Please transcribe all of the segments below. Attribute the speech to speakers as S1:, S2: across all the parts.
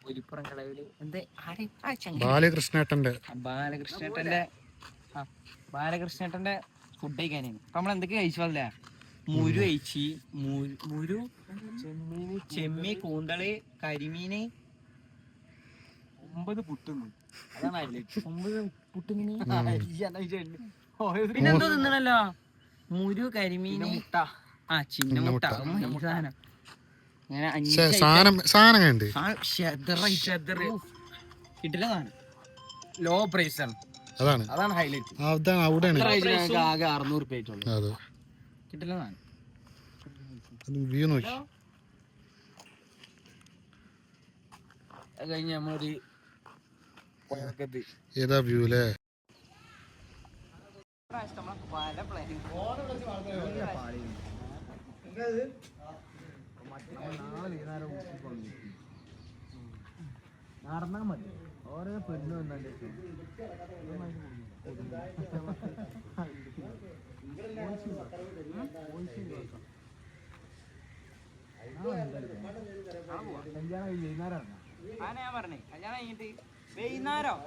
S1: പുലിപ്പുറം കടവില് എന്ത് ബാലകൃഷ്ണേട്ടന്റെ ഫുഡ് കഴിക്കാനാണ്. അപ്പൊ നമ്മൾ എന്തൊക്കെ കഴിച്ചല്ല, മുരു കഴിച്ചി, മുരു ചെമ്മീൻ, കൂന്തള്, കരിമീന്, 9 പുട്ടുന്നു. അതാണ് 9 പുട്ടുമീന്. പിന്നെ എന്തോ തിന്നണല്ലോ, മുരു, കരിമീന്, മുട്ട, ചിന്നമുട്ട. കിട്ടില്ല സാധനം. ലോ പ്രൈസ് ആണ്, അതാണ് ഹൈലൈറ്റ്. ആകെ 600 രൂപ ആയിട്ടുള്ളൂ. കിട്ടില്ല സാധനം. കഴിഞ്ഞ നമ്മളൊരു
S2: ഏതാ വ്യൂ അല്ലേ?
S1: നടന്നാ മതി, ഓരോ പെണ്ണു വന്നാണ്ട് ഞാൻ പറഞ്ഞേ കല്യാണം കഴിഞ്ഞിട്ട് വൈകുന്നേരം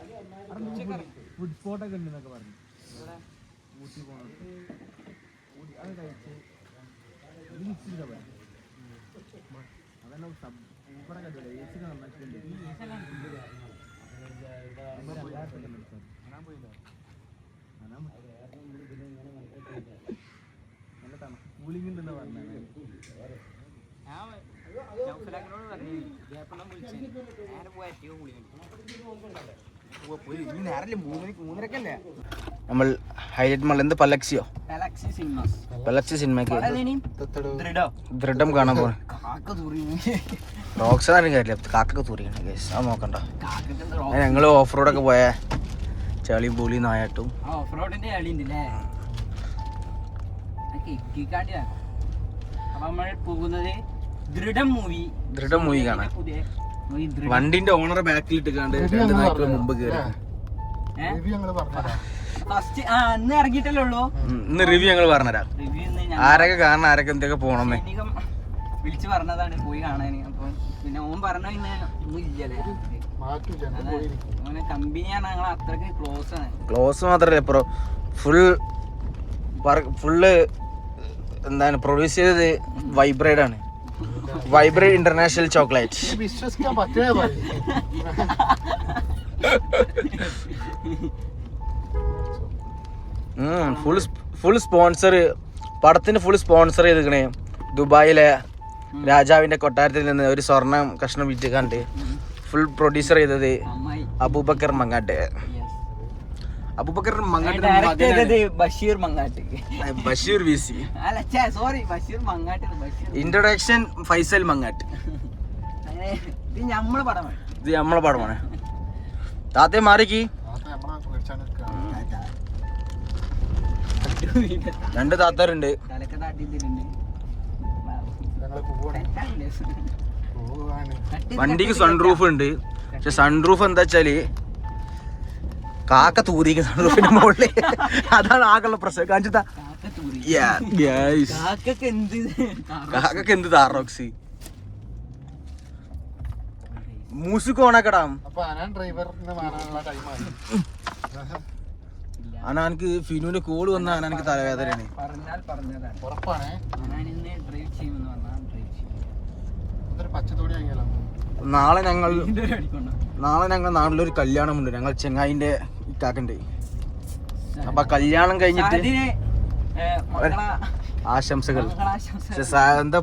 S1: ഫുഡ് സ്പോട്ടൊക്കെ ഉണ്ടെന്നൊക്കെ പറഞ്ഞു. ഊട്ടി പോകണം, അത് കഴിച്ച് അതെല്ലാം സൂപ്പറൊക്കെ അടിപൊളി. എ സി നന്നാക്കിയിട്ടുണ്ട്. നല്ല തണുപ്പ് കൂളിംഗ് ഉണ്ടെന്ന് പറഞ്ഞത്.
S3: നമ്മൾ ഹൈലൈറ്റ് മള്ള എന്ത് പലക്സിയോ പലക്സി സിനിമക്ക് ദൃഢം കാണാൻ പോണ റോക്സാറിന് കാര്യമില്ല, കാക്കൊക്കെ തൂറിയാണ് ഗൈസ്. അത് നോക്കണ്ട. ഞങ്ങള് ഓഫ് റോഡൊക്കെ പോയ ചളി പൂളി നായാട്ടും
S1: ദൃഢം മൂവി
S3: കാണാൻ. വണ്ടിന്റെ ഓണറെ ബാക്കിലിട്ട് കണ്ട് 2 നായ്ക്കള് മുമ്പ് കയറി. ഇന്ന് റിവ്യൂ ഞങ്ങൾ പറഞ്ഞുതരാം. ആരൊക്കെ കാണണം, ആരൊക്കെ എന്തൊക്കെ പോണെന്ന്
S1: വിളിച്ചു പറഞ്ഞതാണ് പോയി കാണാന്. അപ്പൊ പിന്നെ ഓൻ പറഞ്ഞ കമ്പനിയാണ്, ഞങ്ങൾ അത്രക്ക് ക്ലോസ് ആണ്.
S3: ക്ലോസ് മാത്രല്ല, ഇപ്പൊ ഫുള്ള് എന്താണ് പ്രൊഡ്യൂസ് ചെയ്തത് വൈബ്രൈഡ് ആണ്. വൈബ്രൈഡ് ഇന്റർനാഷണൽ ചോക്ലേറ്റ്. ഫുൾ സ്പോൺസർ, പടത്തിന് ഫുൾ സ്പോൺസർ ചെയ്തിക്കണേ. ദുബായിലെ രാജാവിന്റെ കൊട്ടാരത്തിൽ നിന്ന് ഒരു സ്വർണം കഷ്ണം വിറ്റ് കണ്ട് ഫുൾ പ്രൊഡ്യൂസർ ചെയ്തത് അബൂബക്കർ മങ്ങാട്ട്. ബഷീർ വിസി. ഇൻട്രൊഡക്ഷൻ ഫൈസൽ മങ്ങാട്ട്. ഇത് നമ്മളെ പടമാണ്. താത്തേ മാറിക്ക്. 2 താത്താരുണ്ട്. വണ്ടിക്ക് സൺറൂഫ് ഉണ്ട്. പക്ഷെ സൺറൂഫ് എന്താ വെച്ചാല് കാക്ക തൂറിക്ക് സൺറൂഫിന്റെ മുകളിൽ. അതാണ് ആകെയുള്ള പ്രശ്നം. കാണിച്ചാ കാക്കൊക്കെ എന്ത് താറോക്സി മ്യൂസിക് ഓണാക്കടാം. അനാനക്ക് ഫിനുവിന്റെ കോള് വന്ന അനാനക്ക് തലവേദനയാണ്. നാളെ ഞങ്ങൾ നാട്ടിലൊരു കല്യാണമുണ്ട്. ഞങ്ങൾ ചെങ്ങായിന്റെ ഇക്കാക്കണ്ട്. അപ്പൊ കല്യാണം കഴിഞ്ഞിട്ട് ആശംസകൾ. എന്താ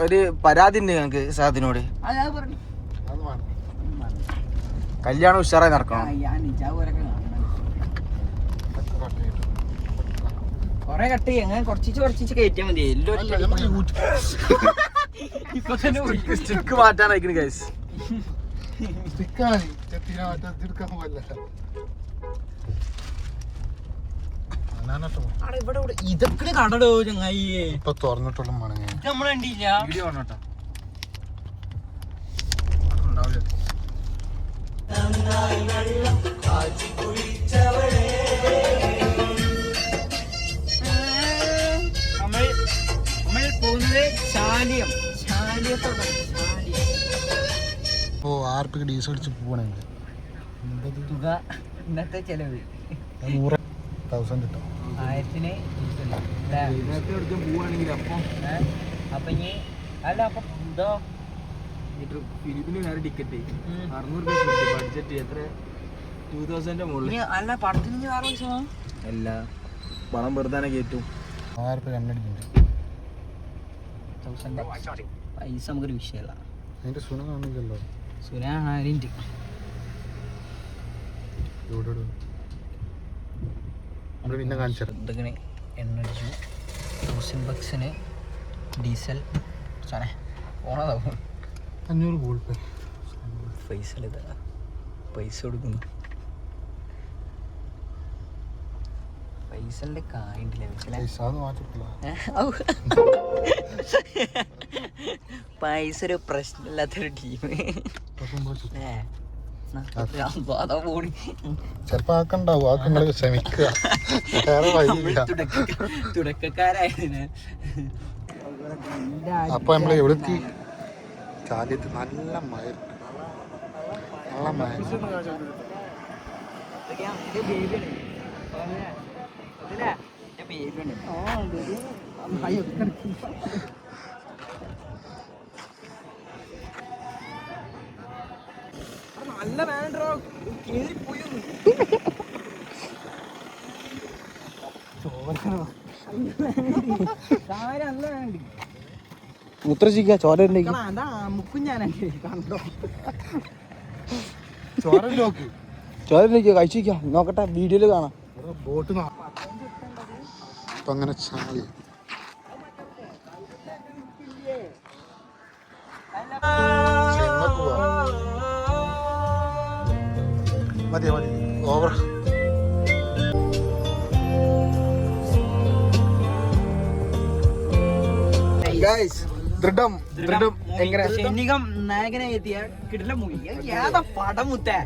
S3: ഒരു പരാതി ഉണ്ട് ഞങ്ങക്ക് സാദിനോട്. കല്യാണം ഉഷാറായി നടക്കണം.
S1: കൊറേ കട്ട് ചെയ്യാൻ കുറച്ച് കയറ്റിയാൽ മതി.
S3: സ്റ്റിക്ക് മാറ്റാനായിരിക്കും ഗൈസ്.
S1: ഇതൊക്കെ കടടോ ചങ്ങായി.
S2: ഇപ്പൊ തുറന്നിട്ടുള്ള
S1: നമ്മള് കണ്ടില്ല.
S3: വീഡിയോ കാണട്ടോ.
S1: നമ്മൾ പോകുന്നത് ശാലിയത്തോട്ടാണ്.
S2: ഓ 6 റുപ്യക്ക് ഡീസൽ അടിച്ച് പോവാണെങ്കിൽ
S1: തുക ഇന്നത്തെ ചെലവ്
S2: 100,000 കിട്ടും.
S1: 1000-ന്
S3: പോവാണെങ്കിൽ
S1: അപ്പൊ ഇനി അല്ല അപ്പൊ ഇതോ
S3: ഫിലിപ്പിന് വേറെ ടിക്കറ്റ് 600 ബഡ്ജറ്റ് എത്ര 2000 മുകളിൽ
S1: അല്ല പടത്തിന് ഇനി വേറെ പൈസ
S3: അല്ല പണം വെറുതെ കയറ്റും.
S2: 6 റുപ്യ കണ്ണടിക്കുന്നുണ്ട്.
S1: പൈസ നമുക്കൊരു വിഷയമല്ല.
S2: അതിന്റെ സുന കാണില്ലല്ലോ.
S1: സുനാരിൻ്റെ
S2: പിന്നെ കാണിച്ചു
S1: ഇങ്ങനെ എണ്ണ അടിച്ചു. 1000 ബക്സിന് ഡീസൽ ഓണതാവും.
S2: 500 ഗൂഗിൾ പേ.
S1: പൈസ ഇതാ പൈസ കൊടുക്കുന്നു. പൈസന്റെ കായിട്ടില്ല പൈസ ഒരു പ്രശ്നമില്ലാത്തൊരു ടീം.
S2: ചെലപ്പോ ആക്കണ്ടാവും. ആക്കങ്ങള് ശ്രമിക്കുക.
S1: തുടക്കക്കാരായതിന്
S2: അപ്പൊ നമ്മള് എവിടെത്തി? ചാലിയത്ത് നല്ല മഴ. നല്ല മഴ.
S1: നല്ല വേണ്ടോ കേറിപ്പോയി
S3: മുത്രച്ചിക്ക ചോര
S1: അതാ മുക്കും ഞാൻ കണ്ടോ
S2: ചോര നോക്ക്.
S3: ചോര കഴിച്ചിരിക്കാം നോക്കട്ടെ വീഡിയോയില് കാണാം.
S2: ബോട്ട് അപ്പൊ അങ്ങനെ ചാലി മതി മതി ഓവർ. ദൃഢം ദൃഢം എങ്ങനെ
S1: സൈനികം നായകനായി എത്തിയ കിടിലൻ മൂവി. ഏതാ പടം മുത്തേ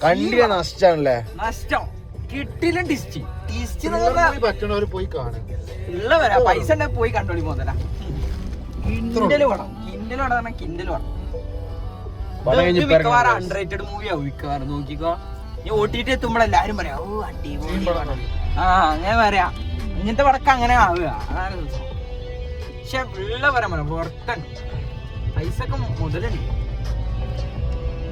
S3: കണ്ടില്ല നഷ്ടാണല്ലേ.
S1: നഷ്ടം കിട്ടിലും ടിസ്റ്റ് ടിസ്റ്റ്
S2: പറ്റണവര് പോയി കാണും.
S1: ഉള്ളവരാ പൈസ ഉണ്ടെങ്കിൽ പോയി കണ്ടോളി മുതല. കിൻഡല് പടം കിൻഡല് പടം പറഞ്ഞാൽ കിൻഡല് പടം. മിക്കവാറും അൺറേറ്റഡ് മൂവി ആവും മിക്കവാറും. നോക്കിക്കോ ഈ OTT എത്തുമ്പോഴെല്ലാരും പറയാ ഓ അടിപൊളി പടം. അങ്ങനെ പറയാ. ഇങ്ങനത്തെ പടക്കം അങ്ങനെ ആവുക. അതാണ് പക്ഷെ ഉള്ള പറയാൻ പറയാം വർത്തൻ പൈസ ഒക്കെ മുതലുണ്ട്.